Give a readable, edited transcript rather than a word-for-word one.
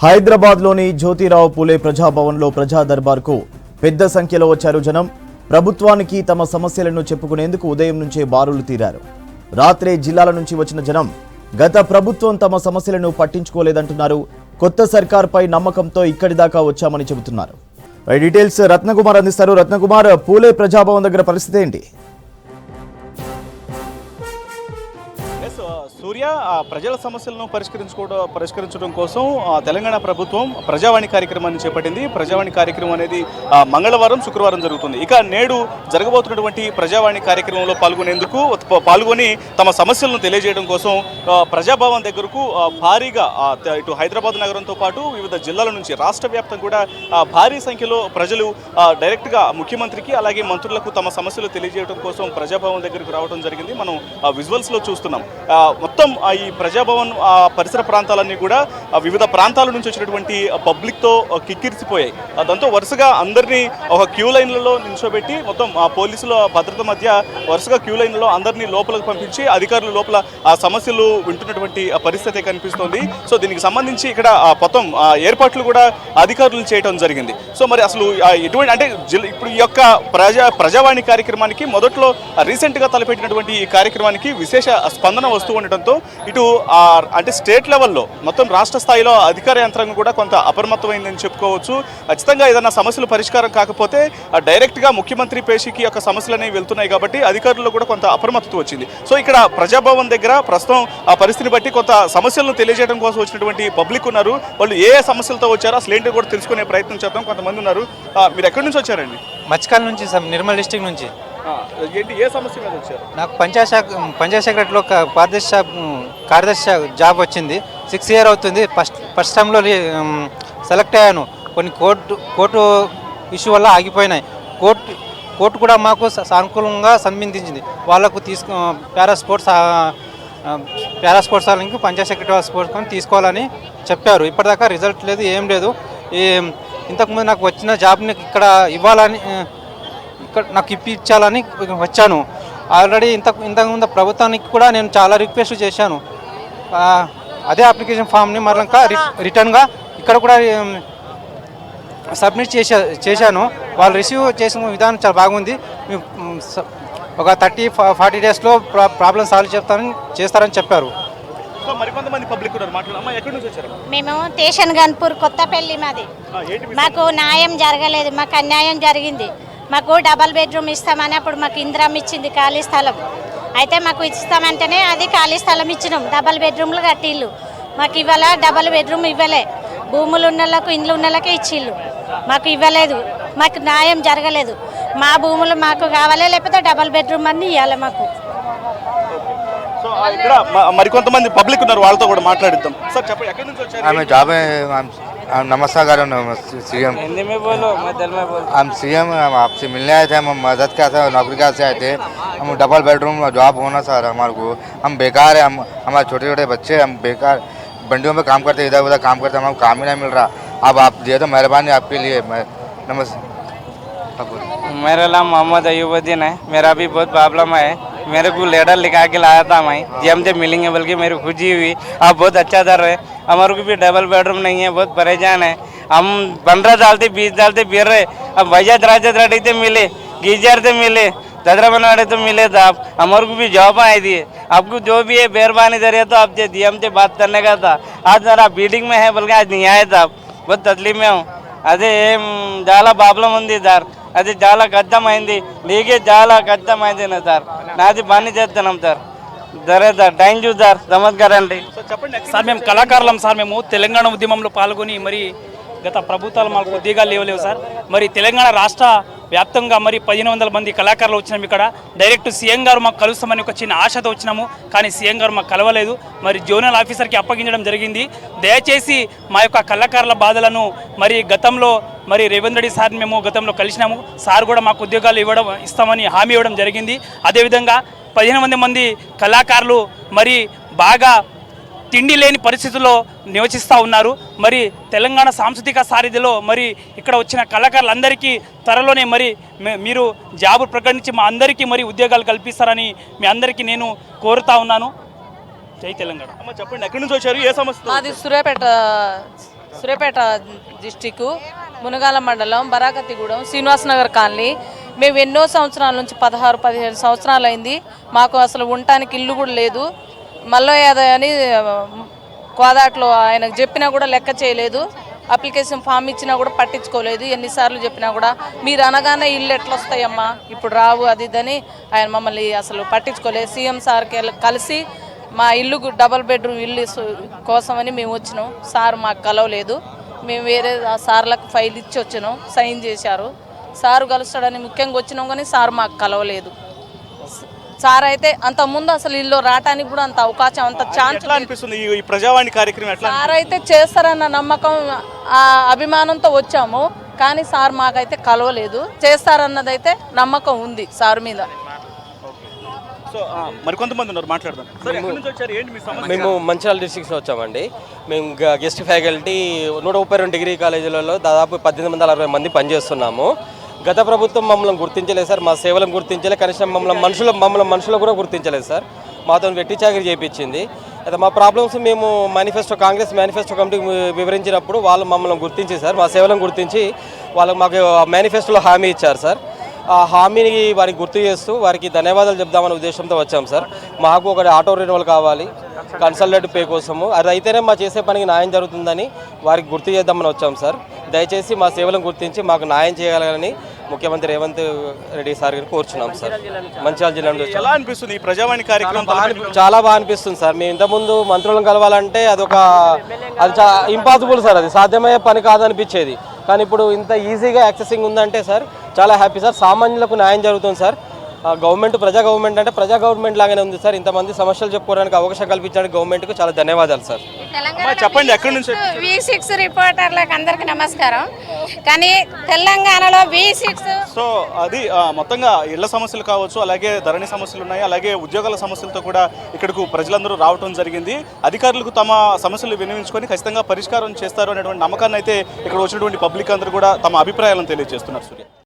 హైదరాబాద్లోని జ్యోతిరావు పూలే ప్రజాభవన్లో ప్రజా దర్బార్కు పెద్ద సంఖ్యలో వచ్చారు జనం. ప్రభుత్వానికి తమ సమస్యలను చెప్పుకునేందుకు ఉదయం నుంచే బారులు తీరారు. రాత్రే జిల్లాల నుంచి వచ్చిన జనం గత ప్రభుత్వం తమ సమస్యలను పట్టించుకోలేదంటున్నారు. కొత్త సర్కార్పై నమ్మకంతో ఇక్కడి దాకా వచ్చామని చెబుతున్నారు. డీటెయిల్స్ రత్నకుమార్ అందిస్తారు. రత్నకుమార్, పూలే ప్రజాభవన్ దగ్గర పరిస్థితి ఏంటి? సూర్య, ప్రజల సమస్యలను పరిష్కరించడం కోసం తెలంగాణ ప్రభుత్వం ప్రజావాణి కార్యక్రమాన్ని చేపట్టింది. ప్రజావాణి కార్యక్రమం అనేది మంగళవారం, శుక్రవారం జరుగుతుంది. ఇక నేడు జరగబోతున్నటువంటి ప్రజావాణి కార్యక్రమంలో పాల్గొని తమ సమస్యలను తెలియజేయడం కోసం ప్రజాభవన్ దగ్గరకు భారీగా ఇటు హైదరాబాద్ నగరంతో పాటు వివిధ జిల్లాల నుంచి రాష్ట్ర వ్యాప్తంగా కూడా భారీ సంఖ్యలో ప్రజలు డైరెక్ట్గా ముఖ్యమంత్రికి అలాగే మంత్రులకు తమ సమస్యలు తెలియజేయడం కోసం ప్రజాభవన్ దగ్గరకు రావడం జరిగింది. మనం విజువల్స్లో చూస్తున్నాం. మొత్తం ఈ ప్రజాభవన్ పరిసర ప్రాంతాలన్నీ కూడా వివిధ ప్రాంతాల నుంచి వచ్చినటువంటి పబ్లిక్తో కిక్కిరిసిపోయాయి. దాంతో వరుసగా అందరినీ ఒక క్యూ లైన్లలో నిల్చోబెట్టి మొత్తం పోలీసుల భద్రత మధ్య వరుసగా క్యూ లైన్లలో అందరినీ లోపలికి పంపించి అధికారులు లోపల ఆ సమస్యలు వింటున్నటువంటి పరిస్థితి కనిపిస్తోంది. సో దీనికి సంబంధించి ఇక్కడ మొత్తం ఏర్పాట్లు కూడా అధికారులు చేయడం జరిగింది. సో మరి అసలు ఎటువంటి అంటే ఇప్పుడు ఈ యొక్క ప్రజావాణి కార్యక్రమానికి మొదట్లో రీసెంట్గా తలపెట్టినటువంటి ఈ కార్యక్రమానికి విశేష స్పందన వస్తూ ఉండటంతో ఇటు అంటే స్టేట్ లెవెల్లో మొత్తం రాష్ట్ర స్థాయిలో అధికార యంత్రాంగం కూడా కొంత అప్రమత్తమైందని చెప్పుకోవచ్చు. ఖచ్చితంగా ఏదైనా సమస్యలు పరిష్కారం కాకపోతే డైరెక్ట్గా ముఖ్యమంత్రి పేషికి యొక్క సమస్యలు అనేవి వెళ్తున్నాయి కాబట్టి అధికారుల్లో కూడా కొంత అప్రమత్తత వచ్చింది. సో ఇక్కడ ప్రజాభవన్ దగ్గర ప్రస్తుతం ఆ పరిస్థితిని బట్టి కొంత సమస్యలను తెలియజేయడం కోసం వచ్చినటువంటి పబ్లిక్ ఉన్నారు. వాళ్ళు ఏ సమస్యలతో వచ్చారో అసలు ఏంటో కూడా తెలుసుకునే ప్రయత్నం చేద్దాం. కొంతమంది ఉన్నారు. మీరు ఎక్కడి నుంచి వచ్చారండి? మచ్చకాల నుంచి, నిర్మల్ డిస్ట్రిక్ట్ నుంచి. ఏంటి, ఏ సమస్య మీద వచ్చారు? నాకు పంచాయత్ సెక్రటరీలో కార్యదర్శి జాబ్ వచ్చింది. 6 years అవుతుంది. ఫస్ట్ టైంలో సెలెక్ట్ అయ్యాను. కొన్ని కోర్టు ఇష్యూ వల్ల ఆగిపోయినాయి. కోర్టు కూడా మాకు సానుకూలంగా సంబంధించింది. వాళ్ళకు పారా స్పోర్ట్స్ వాళ్ళకి పంచాయత్ సెక్రటరీ స్పోర్ట్స్ కొని తీసుకోవాలని చెప్పారు. ఇప్పటిదాకా రిజల్ట్ లేదు, ఏం లేదు. ఇంతకుముందు నాకు వచ్చిన జాబ్ని ఇక్కడ ఇవ్వాలని, ఇక్కడ నాకు ఇప్పించాలని వచ్చాను. ఆల్రెడీ ఇంతకుముందు ప్రభుత్వానికి కూడా నేను చాలా రిక్వెస్ట్ చేశాను. అదే అప్లికేషన్ ఫామ్ని మరలా రిటర్న్గా ఇక్కడ కూడా సబ్మిట్ చేశాను. వాళ్ళు రిసీవ్ చేసిన విధానం చాలా బాగుంది. ఒక 30-40 daysలో ప్రాబ్లం సాల్వ్ చేస్తారని చెప్పారు. మరికొంతమంది పబ్లిక్ ఎక్కడి నుంచి వచ్చారు? మేము స్టేషన్ గన్పూర్ కొత్తపల్లి మాది. మాకు న్యాయం జరగలేదు, మాకు అన్యాయం జరిగింది. మాకు డబల్ బెడ్రూమ్ ఇస్తామని అప్పుడు మాకు ఇందిరమ్మ ఇచ్చింది ఖాళీ స్థలం. అయితే మాకు ఇస్తామంటేనే అది ఖాళీ స్థలం ఇచ్చినాం. డబల్ బెడ్రూమ్లు కట్టిళ్ళు. మాకు ఇవ్వాల డబల్ బెడ్రూమ్ ఇవ్వలే. భూములు ఉన్న వాళ్ళకు, ఇండ్లు ఉన్న వాళ్ళకే ఇచ్చిళ్ళు. మాకు ఇవ్వలేదు. మాకు న్యాయం జరగలేదు. మా భూములు మాకు కావాలి, లేకపోతే డబల్ బెడ్రూమ్ అన్ని ఇవ్వాలి మాకు. ఇక్కడ మరికొంతమంది పబ్లిక్ ఉన్నారు, వాళ్ళతో కూడా మాట్లాడిద్దాం. సార్ చెప్పండి, ఎక్కడి నుంచి వచ్చారు? नमस्कार सीएम। हिंदी में बोलो, मैं दिल में बोलो। हम सीएम आपसे मिलने आए थे, हम मदद का था, नौकरी का से आए थे। हम डबल बेडरूम जॉब होना सर हमारे को, हम बेकार है, हम हमारे छोटे छोटे बच्चे, हम बेकार बंडियों में काम करते, इधर उधर काम करते, हमको काम ही नहीं मिल रहा। अब आप दिए तो मेहरबानी आपके लिए। नमस्ते। मेरा नाम मोहम्मद अयूबुद्दीन है। मेरा भी बहुत प्रॉब्लम है। मेरे को लेटर लिखा के लाया था मैं, जीएम से मिलेंगे बल्कि मेरी खुशी हुई। आप बहुत अच्छा दर है। हमारे को भी डबल बेडरूम नहीं है, बहुत परेशान है हम। 15 साल से 20 साल से फिर रहे। अब भैया राजराड़ी से मिले, गीजर से मिले, दादरा बनवाड़े तो मिले था। आप हमारे को भी जॉब आई थी। आपको जो भी है मेहरबानी करिए तो आपसे जीएम से बात करने का था। आज जरा मीटिंग में है बल्कि आज नहीं आए था। बहुत तकलीफ में हूँ. అదే చాలా ప్రాబ్లం ఉంది సార్. అది చాలా కష్టమైంది. నీకే చాలా కష్టమైంది సార్. నాది పని చేస్తున్నాం సార్. సరే సార్, థ్యాంక్ యూ సార్. నమస్కారండి సార్. మేము కళాకారులం సార్. మేము తెలంగాణ ఉద్యమంలో పాల్గొని మరి గత ప్రభుత్వాలు మాకు కొద్దిగా లేవలేవు సార్. మరి తెలంగాణ రాష్ట్ర వ్యాప్తంగా మరి 1500 మంది కళాకారులు వచ్చినాము. ఇక్కడ డైరెక్ట్ సీఎం గారు మాకు కలుస్తామని ఒక చిన్న ఆశతో వచ్చినాము. కానీ సీఎం గారు మాకు కలవలేదు. మరి జోనల్ ఆఫీసర్కి అప్పగించడం జరిగింది. దయచేసి మా యొక్క కళాకారుల బాధలను మరి గతంలో మరి రేవంత్ రెడ్డి సార్ మేము గతంలో కలిసినాము. సార్ కూడా మాకు ఉద్యోగాలు ఇస్తామని హామీ ఇవ్వడం జరిగింది. అదేవిధంగా 1500 మంది కళాకారులు మరి బాగా తిండి లేని పరిస్థితుల్లో నివసిస్తూ ఉన్నారు. మరి తెలంగాణ సాంస్కృతిక సారథిలో మరి ఇక్కడ వచ్చిన కళాకారులందరికీ త్వరలోనే మరి మీరు జాబు ప్రకటించి మా అందరికీ మరి ఉద్యోగాలు కల్పిస్తారని మీ అందరికీ నేను కోరుతా ఉన్నాను. జై తెలంగాణ. చెప్పండి, ఎక్కడి నుంచి వచ్చారు? ఏ సమస్య? మాది సూర్యాపేట సూర్యాపేట డిస్టిక్ మునగాల మండలం బరాకతిగూడెం శ్రీనివాస్ నగర్ కాలనీ. మేము ఎన్నో సంవత్సరాల నుంచి 16-17 సంవత్సరాలు అయింది. మాకు అసలు ఉండటానికి ఇల్లు కూడా లేదు. మల్లో యాదవ్ అని కోదాట్లో ఆయనకు చెప్పినా కూడా లెక్క చేయలేదు. అప్లికేషన్ ఫామ్ ఇచ్చినా కూడా పట్టించుకోలేదు. ఎన్నిసార్లు చెప్పినా కూడా మీరు అనగానే ఇల్లు ఎట్లా వస్తాయమ్మా ఇప్పుడు రావు అది ఇదని ఆయన మమ్మల్ని అసలు పట్టించుకోలేదు. సీఎం సార్కి కలిసి మా ఇల్లు డబల్ బెడ్రూమ్ ఇల్లు కోసమని మేము వచ్చినాం. సార్ మాకు కలవలేదు. మేము వేరే సార్లకు ఫైల్ ఇచ్చి వచ్చినాం, సైన్ చేశారు. సారు కలుస్తాడని ముఖ్యంగా వచ్చినాం కానీ సార్ మాకు కలవలేదు. సార్ అయితే అంత ముందు అసలు ఇల్లు రావడానికి కూడా అంత అవకాశం అంత ఛాన్స్ అనిపిస్తుంది ఈ ప్రజావాణి కార్యక్రమం ఎట్లా? సార్ అయితే చేస్తారన్న నమ్మకం ఆ అభిమానంతో వచ్చాము కానీ సార్ మాకైతే కలవలేదు. చేస్తారన్నదైతే నమ్మకం ఉంది సార్ మీద. సో మరికొంతమంది ఉన్నారు, మాట్లాడదాం. సార్ ఎక్కడి నుంచి వచ్చారు, ఏంటి మీ సమస్య? మేము మంచిర్యాల డిస్ట్రిక్ట్స్ వచ్చామండి. మేము గెస్ట్ ఫ్యాకల్టీ 132 డిగ్రీ కాలేజీలలో దాదాపు 1860 మంది పనిచేస్తున్నాము. గత ప్రభుత్వం మమ్మల్ని గుర్తించలేదు సార్, మా సేవలను గుర్తించలేదు, కనీసం మమ్మల్ని మనుషులు కూడా గుర్తించలేదు సార్. మాతో వెట్టి చాకరీ చేయించింది. అయితే మా ప్రాబ్లమ్స్ మేము కాంగ్రెస్ మేనిఫెస్టో కమిటీకి వివరించినప్పుడు వాళ్ళు మమ్మల్ని గుర్తించి సార్, మా సేవలను గుర్తించి వాళ్ళు మాకు మేనిఫెస్టోలో హామీ ఇచ్చారు సార్. ఆ హామీని వారికి గుర్తు చేస్తూ వారికి ధన్యవాదాలు చెప్దామనే ఉద్దేశంతో వచ్చాం సార్. మాకు ఒక ఆటో రెన్యువల్ కావాలి కన్సల్టెంట్ పే కోసము, అది అయితేనే మా చేసే పనికి న్యాయం జరుగుతుందని వారికి గుర్తు చేద్దామని వచ్చాం సార్. దయచేసి మా సేవలను గుర్తించి మాకు న్యాయం చేయాలని ముఖ్యమంత్రి రేవంత్ రెడ్డి సార్ గారిని కోరుచున్నాం సార్. మంచిర్యాల జిల్లా నుంచి ఎలా అనిపిస్తుంది ఈ ప్రజావాణి కార్యక్రమం? చాలా బాగా అనిపిస్తుంది సార్. మేము ఇంతకుముందు మంత్రులను కలవాలంటే అది ఇంపాసిబుల్ సార్, అది సాధ్యమయ్యే పని కాదనిపించేది. కానీ ఇప్పుడు ఇంత ఈజీగా యాక్సెసింగ్ ఉందంటే సార్ చాలా హ్యాపీ సార్. సామాన్యులకు న్యాయం జరుగుతుంది సార్. గవర్నమెంట్ ప్రజా గవర్నమెంట్ అంటే ప్రజా గవర్నమెంట్ లాగానే ఉంది సార్. ఇంతమంది సమస్యలు చెప్పుకోవడానికి అవకాశం కల్పించడానికి గవర్నమెంట్కు చాలా ధన్యవాదాలు సార్. చెప్పండి ఎక్కడి నుంచి? V6 రిపోర్టర్లకు అందరికి నమస్కారం. కానీ తెలంగాణలో V6 సో అది మొత్తంగా ఇళ్ల సమస్యలు కావచ్చు, అలాగే ధరణి సమస్యలు ఉన్నాయి, అలాగే ఉద్యోగాల సమస్యలతో కూడా ఇక్కడకు ప్రజలందరూ రావడం జరిగింది. అధికారులకు తమ సమస్యలు వినియోగించుకొని ఖచ్చితంగా పరిష్కారం చేస్తారు అనేటువంటి నమ్మకాన్ని అయితే ఇక్కడ వచ్చినటువంటి పబ్లిక్ అందరూ కూడా తమ అభిప్రాయాలను తెలియజేస్తున్నారు. సూర్య.